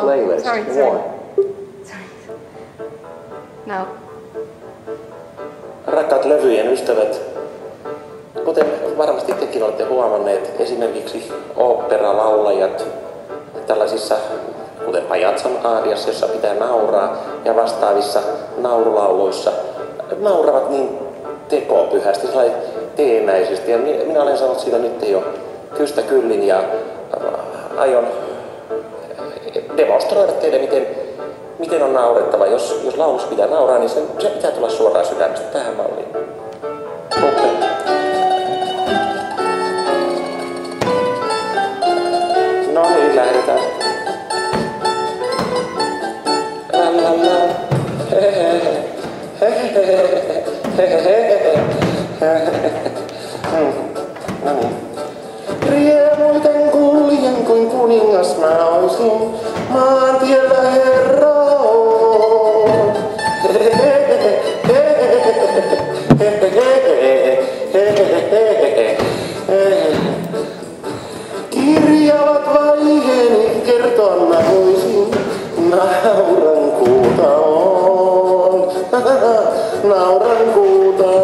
playlist. Sorry. No. Rakkaat levyjen ystävät, kuten varmasti tekin olette huomanneet, esimerkiksi oopperalaulajat tällaisissa, kuten Pajatson aariassa, jossa pitää nauraa, ja vastaavissa naurulauluissa nauravat niin tekopyhästi, teennäisesti. Ja minä olen sanonut siitä nyt jo kystä kyllin ja aion demonstroida teille, miten on naurettava. Jos laulussa pitää nauraa, niin se pitää tulla suoraan sydämestä tähän malliin. No niin, lähdetään. No niin. Riemuiten kuljen kuin kuningas mä oisin, maantiellä herra on. Kirjavat vaiheeni kertoa mä voisin, nauran kuuta on. Nauran kuuta